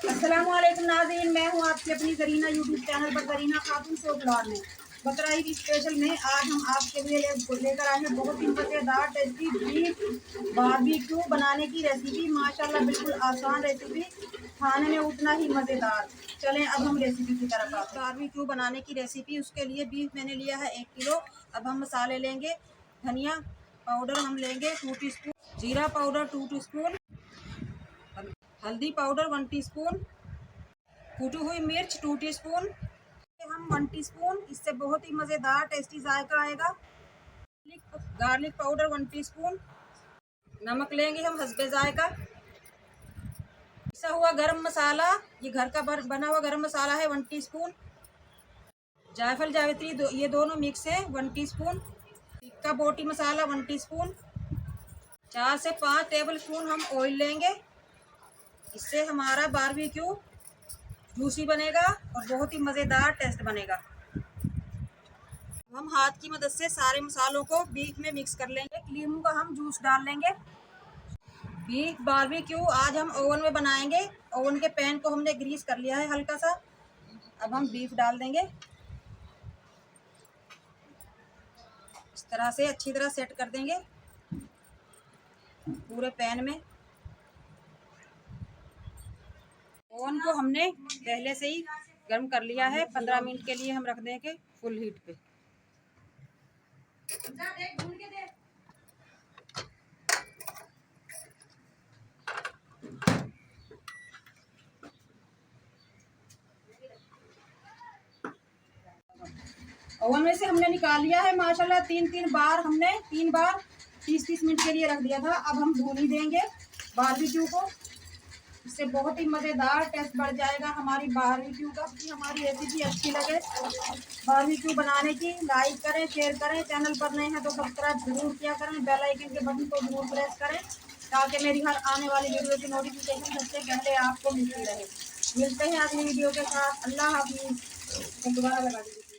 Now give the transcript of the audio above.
अस्सलामुअलैकुम नाज़रीन, मैं हूँ आपकी अपनी करीना यूट्यूब चैनल पर करीना खातून शो ब्लॉग में। बकरा ईद स्पेशल में आज हम आपके लिए लेकर आए हैं बहुत ही मज़ेदार टेस्टी बीफ बारबेक्यू बनाने की रेसिपी। माशाल्लाह बिल्कुल आसान रेसिपी, खाने में उतना ही मज़ेदार। चलें अब हम रेसिपी की तरफ आते हैं। बारबेक्यू बनाने की रेसिपी, उसके लिए बीफ मैंने लिया है 1 किलो। अब हम मसाले लेंगे। धनिया पाउडर हम लेंगे 2 टीस्पून, जीरा पाउडर 2 टीस्पून, हल्दी पाउडर 1 टीस्पून, कूटी हुई मिर्च 2 टीस्पून, हम 1 टीस्पून, इससे बहुत ही मज़ेदार टेस्टी जायका आएगा। गार्लिक पाउडर 1 टीस्पून, नमक लेंगे हम हस्बे जायका। पिसा हुआ गरम मसाला, ये घर का बना हुआ गरम मसाला है 1 टीस्पून। जायफल जावित्री ये दोनों मिक्स है 1 टीस्पून। टिक्का बोटी मसाला 1 टीस्पून। 4 से 5 टेबल स्पून हम ऑयल लेंगे। इससे हमारा बारबेक्यू जूसी बनेगा और बहुत ही मज़ेदार टेस्ट बनेगा। हम हाथ की मदद से सारे मसालों को बीफ में मिक्स कर लेंगे। नींबू का हम जूस डाल लेंगे। बीफ बारबेक्यू आज हम ओवन में बनाएंगे। ओवन के पैन को हमने ग्रीस कर लिया है हल्का सा। अब हम बीफ डाल देंगे। इस तरह से अच्छी तरह सेट कर देंगे पूरे पैन में। ओवन को हमने पहले से ही गर्म कर लिया है। 15 मिनट के लिए हम रख देंगे फुल हीट पे। ओवन में से हमने निकाल लिया है। माशाल्लाह 3 बार हमने 3 बार 30 मिनट के लिए रख दिया था। अब हम भून ही देंगे बारबेक्यू को। इससे बहुत ही मज़ेदार टेस्ट बढ़ जाएगा हमारी बारबेक्यू का। हमारी रेसिपी अच्छी लगे बारबेक्यू बनाने की, लाइक करें, शेयर करें। चैनल पर नए हैं तो सब्सक्राइब जरूर किया करें। बेल आइकन के बटन को जरूर प्रेस करें ताकि मेरी हर आने वाली वीडियो की नोटिफिकेशन सबसे पहले आपको मिलती रहे। मिलते हैं अगली वीडियो के साथ। अल्लाह हाफिज़। दोबारा लगा दीजिए।